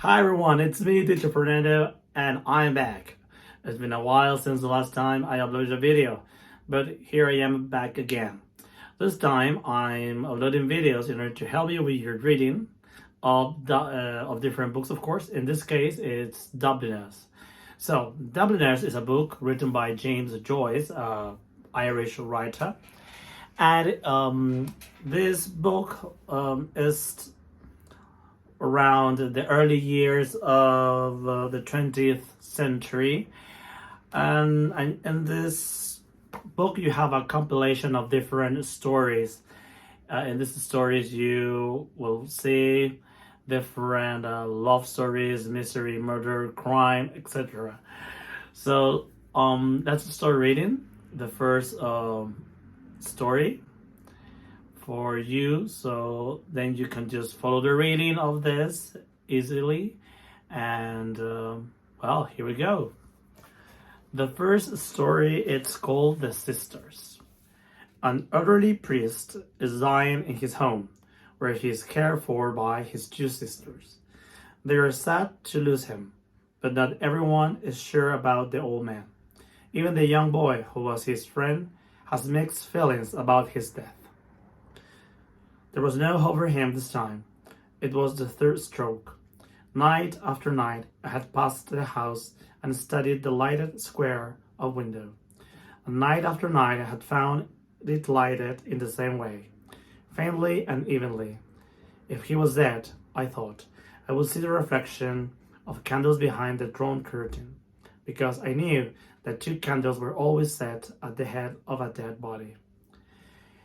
Hi everyone, it's me, Teacher Fernando, and I'm back. It's been a while since the last time I uploaded a video, but here I am back again. This time I'm uploading videos in order to help you with your reading of different books, of course. In this case, it's Dubliners. So, Dubliners is a book written by James Joyce, Irish writer, and this book is around the early years of the 20th century. And in this book, you have a compilation of different stories. In these stories, you will see different love stories, mystery, murder, crime, etc. So let's start reading the first story for you, so then you can just follow the reading of this easily. And well, here we go. The first story, it's called The Sisters. An elderly priest is dying in his home, where he is cared for by his two sisters. They are sad to lose him, but not everyone is sure about the old man. Even the young boy who was his friend has mixed feelings about his death. There was no hope for him this time. It was the third stroke. Night after night, I had passed the house and studied the lighted square of window. And night after night, I had found it lighted in the same way, faintly and evenly. If he was dead, I thought, I would see the reflection of candles behind the drawn curtain, because I knew that two candles were always set at the head of a dead body.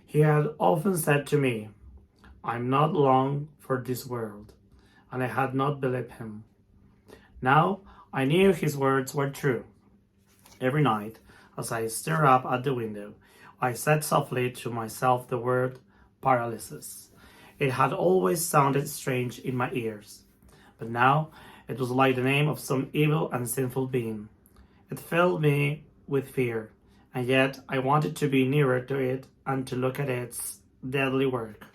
He had often said to me, I'm not long for this world, and I had not believed him. Now I knew his words were true. Every night, as I stared up at the window, I said softly to myself the word paralysis. It had always sounded strange in my ears, but now it was like the name of some evil and sinful being. It filled me with fear, and yet I wanted to be nearer to it and to look at its deadly work.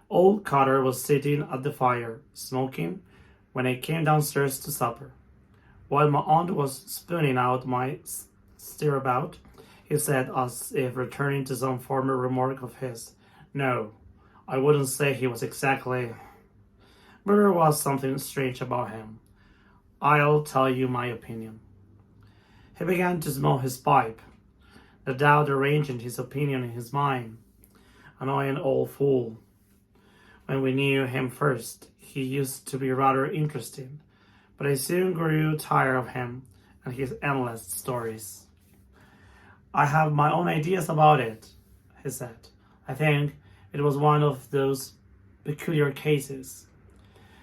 Old Cotter was sitting at the fire, smoking, when I came downstairs to supper. While my aunt was spooning out my stirabout, he said, as if returning to some former remark of his, No, I wouldn't say he was exactly, but there was something strange about him. I'll tell you my opinion. He began to smoke his pipe, no doubt arranging his opinion in his mind. Annoying old fool. When we knew him first, he used to be rather interesting, but I soon grew tired of him and his endless stories. I have my own ideas about it, he said. I think it was one of those peculiar cases.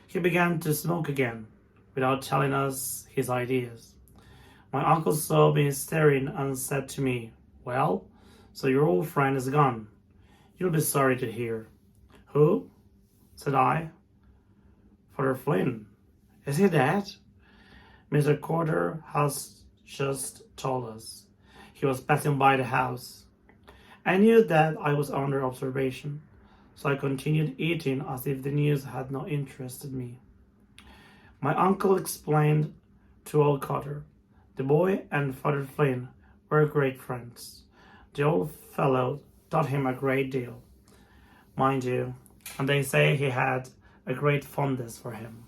He began to smoke again, without telling us his ideas. My uncle saw me staring and said to me, Well, so your old friend is gone. You'll be sorry to hear. Who? Said I. Father Flynn. Is he dead? Mr. Corder has just told us. He was passing by the house. I knew that I was under observation, so I continued eating as if the news had no interest in me. My uncle explained to old Cotter. The boy and Father Flynn were great friends. The old fellow taught him a great deal, mind you, and they say he had a great fondness for him.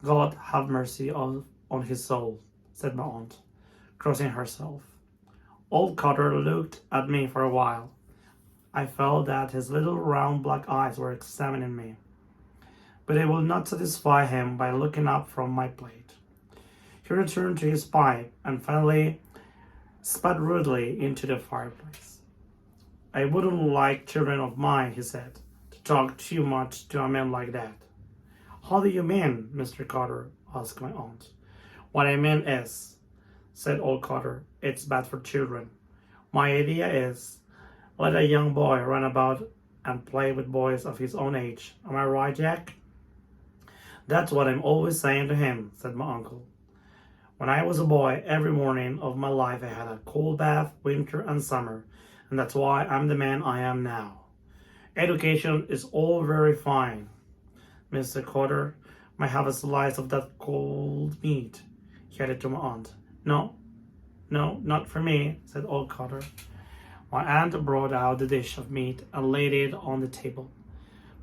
God have mercy on his soul, said my aunt, crossing herself. Old Cotter looked at me for a while. I felt that his little round black eyes were examining me, but it would not satisfy him by looking up from my plate. He returned to his pipe and finally spat rudely into the fireplace. I wouldn't like children of mine, he said, to talk too much to a man like that. How do you mean, Mr. Cotter? Asked my aunt. What I mean is, said old Cotter, it's bad for children. My idea is, let a young boy run about and play with boys of his own age. Am I right, Jack? That's what I'm always saying to him, said my uncle. When I was a boy, every morning of my life I had a cold bath, winter and summer, and that's why I'm the man I am now. Education is all very fine, Mr. Cotter, Might have a slice of that cold meat, he added to my aunt. No, no, not for me, said old Cotter. My aunt brought out the dish of meat and laid it on the table.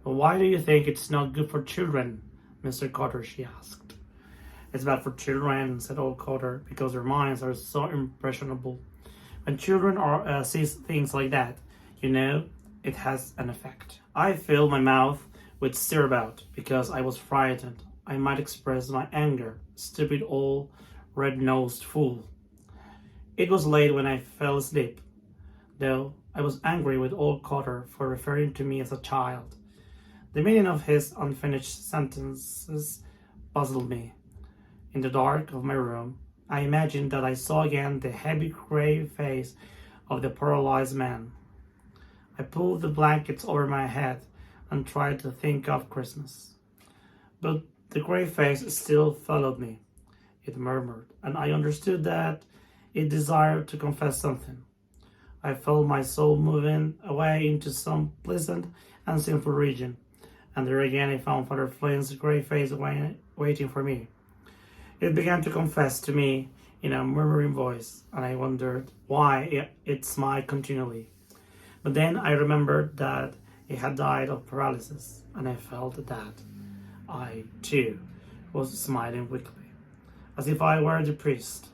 But why do you think it's not good for children, Mr. Cotter, she asked. It's bad for children, said old Cotter, because their minds are so impressionable. When children see things like that, it has an effect. I filled my mouth with stirabout because I was frightened I might express my anger. Stupid old red-nosed fool. It was late when I fell asleep, though I was angry with old Cotter for referring to me as a child. The meaning of his unfinished sentences puzzled me. In the dark of my room, I imagined that I saw again the heavy gray face of the paralyzed man. I pulled the blankets over my head and tried to think of Christmas. But the gray face still followed me. It murmured, and I understood that it desired to confess something. I felt my soul moving away into some pleasant and sinful region, and there again I found Father Flynn's gray face waiting for me. It began to confess to me in a murmuring voice, and I wondered why it smiled continually. But then I remembered that it had died of paralysis, and I felt that I, too, was smiling weakly, as if I were the priest,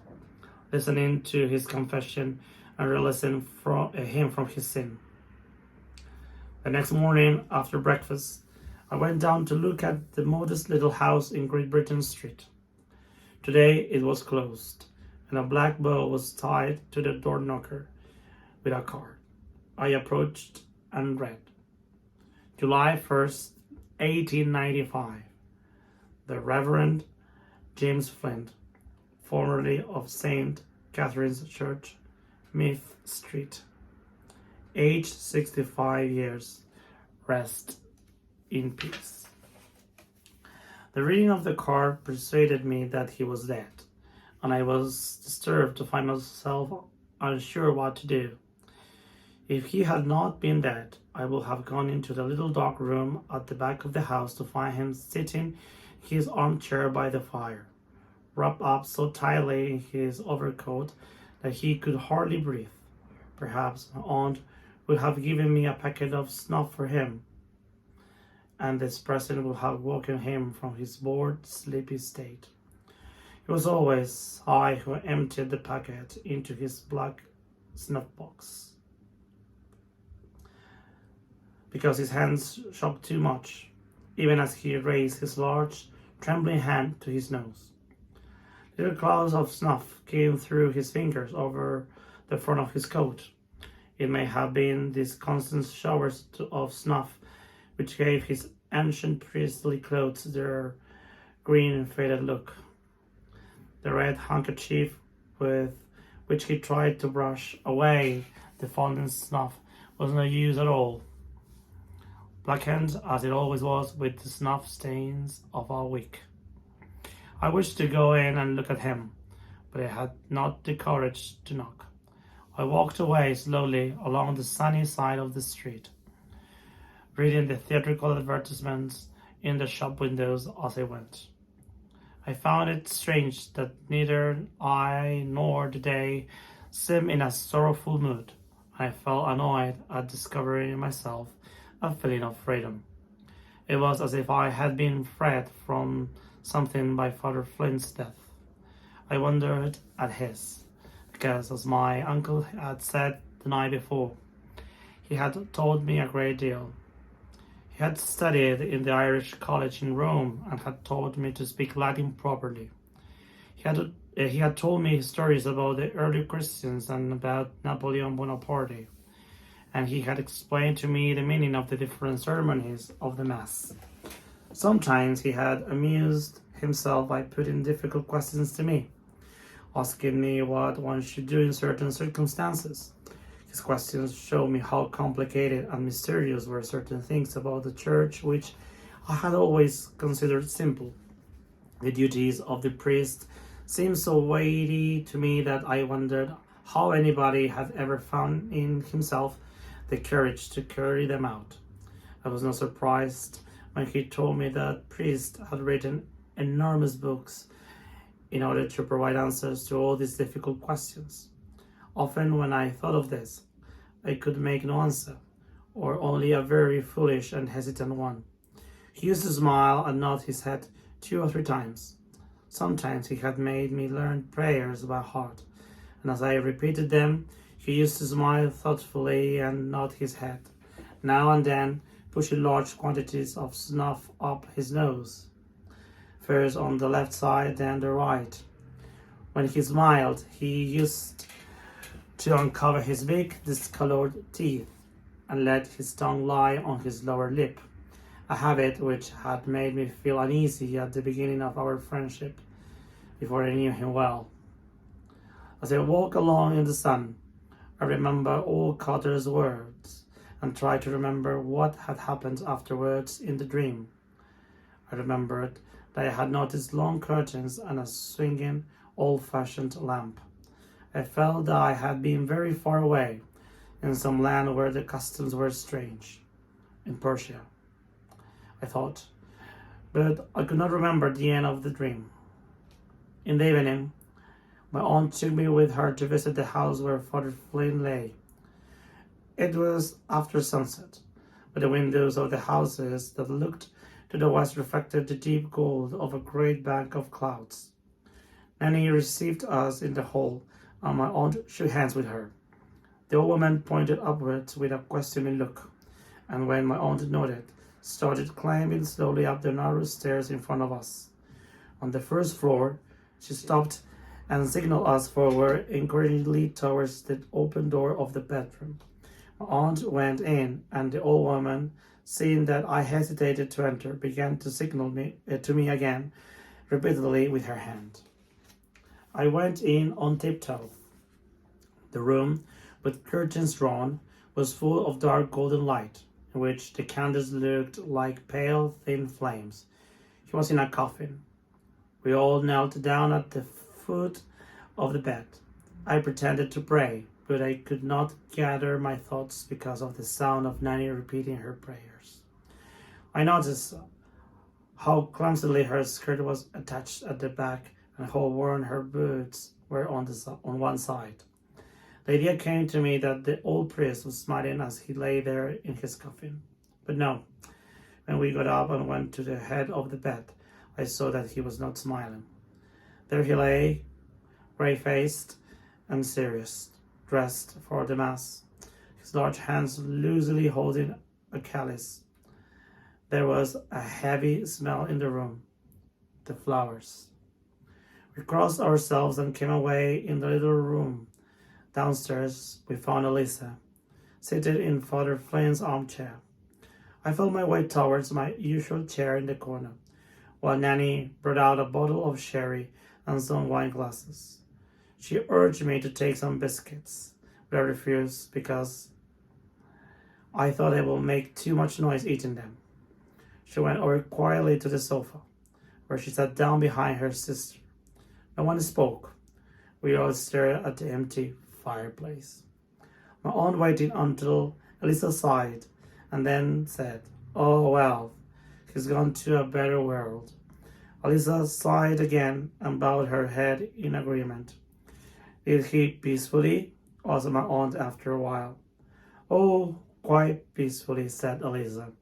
listening to his confession and releasing him from his sin. The next morning, after breakfast, I went down to look at the modest little house in Great Britain Street. Today it was closed, and a black bow was tied to the door knocker with a card. I approached and read, July 1st, 1895. The Reverend James Flint, formerly of St. Catherine's Church, Meath Street, aged 65 years, rest in peace. The reading of the card persuaded me that he was dead, and I was disturbed to find myself unsure what to do. If he had not been dead, I would have gone into the little dark room at the back of the house to find him sitting in his armchair by the fire, wrapped up so tightly in his overcoat that he could hardly breathe. Perhaps my aunt would have given me a packet of snuff for him, and this present would have woken him from his bored, sleepy state. It was always I who emptied the packet into his black snuff-box, because his hands shook too much, even as he raised his large, trembling hand to his nose. Little clouds of snuff came through his fingers over the front of his coat. It may have been these constant showers of snuff which gave his ancient priestly clothes their green and faded look. The red handkerchief with which he tried to brush away the fallen snuff was no use at all, blackened as it always was with the snuff stains of a week. I wished to go in and look at him, but I had not the courage to knock. I walked away slowly along the sunny side of the street, reading the theatrical advertisements in the shop windows as I went. I found it strange that neither I nor the day seemed in a sorrowful mood. I felt annoyed at discovering in myself a feeling of freedom. It was as if I had been freed from something by Father Flint's death. I wondered at his, because as my uncle had said the night before, he had told me a great deal. He had studied in the Irish College in Rome and had taught me to speak Latin properly. He had told me stories about the early Christians and about Napoleon Bonaparte, and he had explained to me the meaning of the different ceremonies of the Mass. Sometimes he had amused himself by putting difficult questions to me, asking me what one should do in certain circumstances. His questions showed me how complicated and mysterious were certain things about the Church which I had always considered simple. The duties of the priest seemed so weighty to me that I wondered how anybody had ever found in himself the courage to carry them out. I was not surprised when he told me that priests had written enormous books in order to provide answers to all these difficult questions. Often, when I thought of this, I could make no answer, or only a very foolish and hesitant one. He used to smile and nod his head 2 or 3 times. Sometimes he had made me learn prayers by heart, and as I repeated them, he used to smile thoughtfully and nod his head, now and then pushing large quantities of snuff up his nose, first on the left side, then the right. When he smiled, he used to uncover his big, discolored teeth and let his tongue lie on his lower lip, a habit which had made me feel uneasy at the beginning of our friendship, before I knew him well. As I walked along in the sun, I remember all Carter's words and tried to remember what had happened afterwards in the dream. I remembered that I had noticed long curtains and a swinging, old-fashioned lamp. I felt that I had been very far away, in some land where the customs were strange. In Persia, I thought, but I could not remember the end of the dream. In the evening, my aunt took me with her to visit the house where Father Flynn lay. It was after sunset, but the windows of the houses that looked to the west reflected the deep gold of a great bank of clouds. Nanny received us in the hall, and my aunt shook hands with her. The old woman pointed upwards with a questioning look, and when my aunt nodded, started climbing slowly up the narrow stairs in front of us. On the first floor, she stopped and signaled us forward encouragingly towards the open door of the bedroom. My aunt went in, and the old woman, seeing that I hesitated to enter, began to signal to me again, repeatedly with her hand. I went in on tiptoe. The room, with curtains drawn, was full of dark golden light, in which the candles looked like pale, thin flames. He was in a coffin. We all knelt down at the foot of the bed. I pretended to pray, but I could not gather my thoughts because of the sound of Nanny repeating her prayers. I noticed how clumsily her skirt was attached at the back and how worn her boots were on one side. The idea came to me that the old priest was smiling as he lay there in his coffin. But no, when we got up and went to the head of the bed, I saw that he was not smiling. There he lay, grey-faced and serious, dressed for the mass, his large hands loosely holding a chalice. There was a heavy smell in the room, the flowers. We crossed ourselves and came away in the little room. Downstairs, we found Elisa, seated in Father Flynn's armchair. I felt my way towards my usual chair in the corner, while Nanny brought out a bottle of sherry and some wine glasses. She urged me to take some biscuits, but I refused because I thought I would make too much noise eating them. She went over quietly to the sofa, where she sat down behind her sister. No one spoke. We all stared at the empty fireplace. My aunt waited until Elisa sighed and then said, "Oh, well, he's gone to a better world." Elisa sighed again and bowed her head in agreement. "Did he peacefully?" asked my aunt after a while. "Oh, quite peacefully," said Elisa.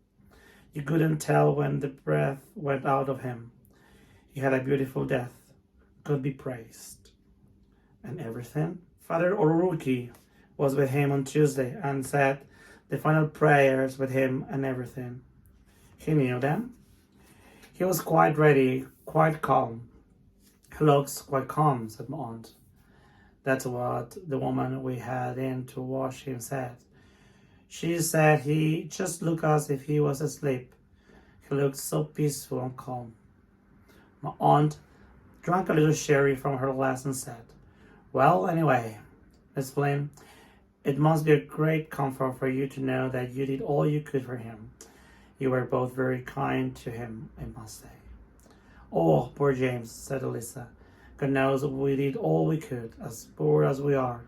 "You couldn't tell when the breath went out of him. He had a beautiful death. God be praised." "And everything?" "Father O'Rourke was with him on Tuesday and said the final prayers with him and everything." "He knew them?" "He was quite ready, quite calm." "He looks quite calm," said my aunt. "That's what the woman we had in to wash him said. She said he just looked as if he was asleep. He looked so peaceful and calm." My aunt drank a little sherry from her glass and said, "Well, anyway, Miss Flynn, it must be a great comfort for you to know that you did all you could for him. You were both very kind to him, I must say." "Oh, poor James," said Elisa. "God knows we did all we could, as poor as we are.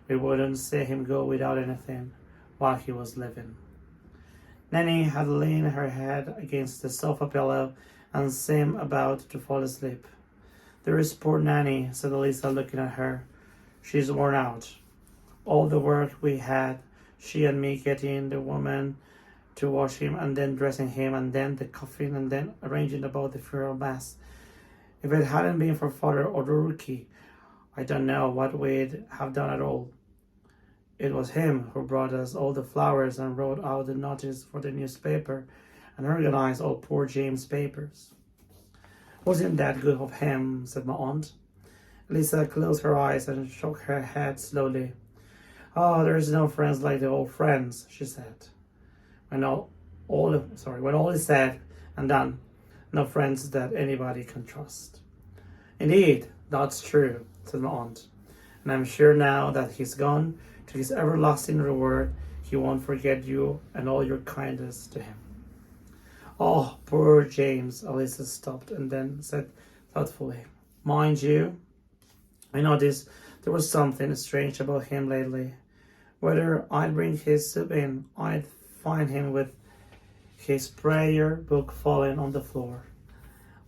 We wouldn't see him go without anything while he was living." Nanny had leaned her head against the sofa pillow and seemed about to fall asleep. "There is poor Nanny," said Elisa, looking at her. "She's worn out. All the work we had, she and me getting the woman to wash him and then dressing him and then the coffin and then arranging about the funeral mass. If it hadn't been for Father or the rookie, I don't know what we'd have done at all. It was him who brought us all the flowers and wrote out the notice for the newspaper and organized all poor James' papers." "Wasn't that good of him?" said my aunt. Lisa closed her eyes and shook her head slowly. "Oh, there's no friends like the old friends," she said. When all is said and done, no friends that anybody can trust." "Indeed, that's true," said my aunt. "And I'm sure now that he's gone to his everlasting reward, he won't forget you and all your kindness to him." "Oh, poor James," Elisa stopped and then said thoughtfully. "Mind you, I noticed there was something strange about him lately. Whether I'd bring his soup in, I'd find him with his prayer book fallen on the floor,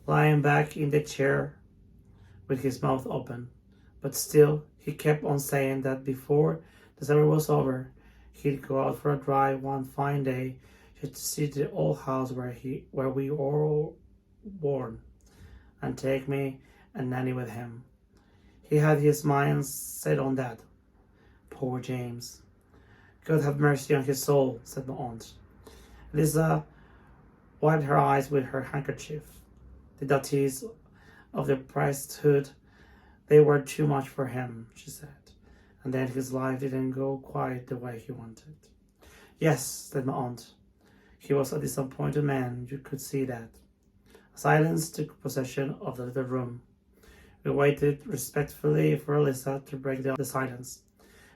lying back in the chair with his mouth open. But still, he kept on saying that before the summer was over, he'd go out for a drive one fine day to see the old house where we were all born, and take me and Nanny with him. He had his mind set on that. Poor James. God have mercy on his soul," said my aunt. Lisa wiped her eyes with her handkerchief. The duties of the priesthood, they were too much for him, she said, and then his life didn't go quite the way he wanted. "Yes," said my aunt. "He was a disappointed man, you could see that." Silence took possession of the little room. We waited respectfully for Elisa to break the silence,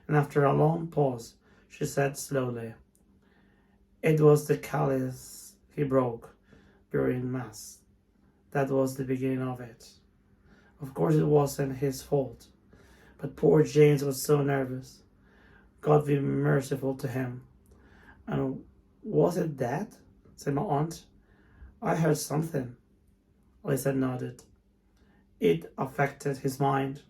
and after a long pause, she said slowly, "It was the chalice he broke during Mass. That was the beginning of it. Of course it wasn't his fault, but poor James was so nervous. God be merciful to him." "And was it that?" said my aunt. "I heard something." Elisa nodded. "It affected his mind.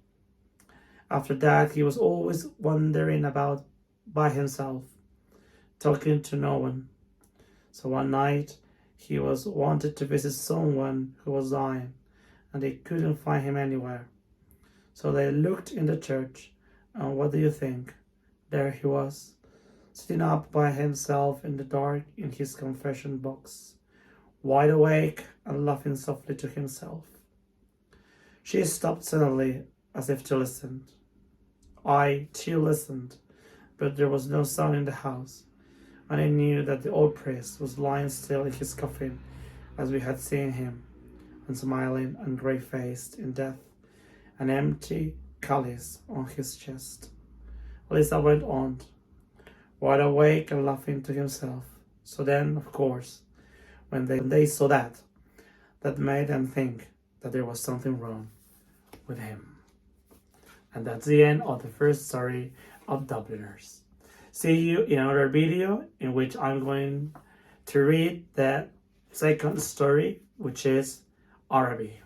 After that, he was always wandering about by himself, talking to no one. So one night, he wanted to visit someone who was dying, and they couldn't find him anywhere. So they looked in the church, and what do you think? There he was, sitting up by himself in the dark in his confession box, wide awake and laughing softly to himself." She stopped suddenly, as if to listen. I, too, listened, but there was no sound in the house, and I knew that the old priest was lying still in his coffin as we had seen him, and smiling and grey-faced in death, an empty chalice on his chest. Lisa went on, wide awake and laughing to himself. So then, of course, when they saw that made them think that there was something wrong with him. And that's the end of the first story of Dubliners. See you in another video in which I'm going to read the second story, which is Arabi.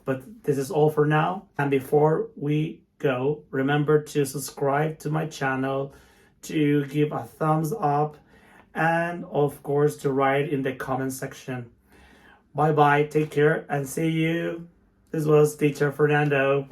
But this is all for now. And before we go, remember to subscribe to my channel, to give a thumbs up, and of course to write in the comment section. Bye bye, take care, and see you. This was Teacher Fernando.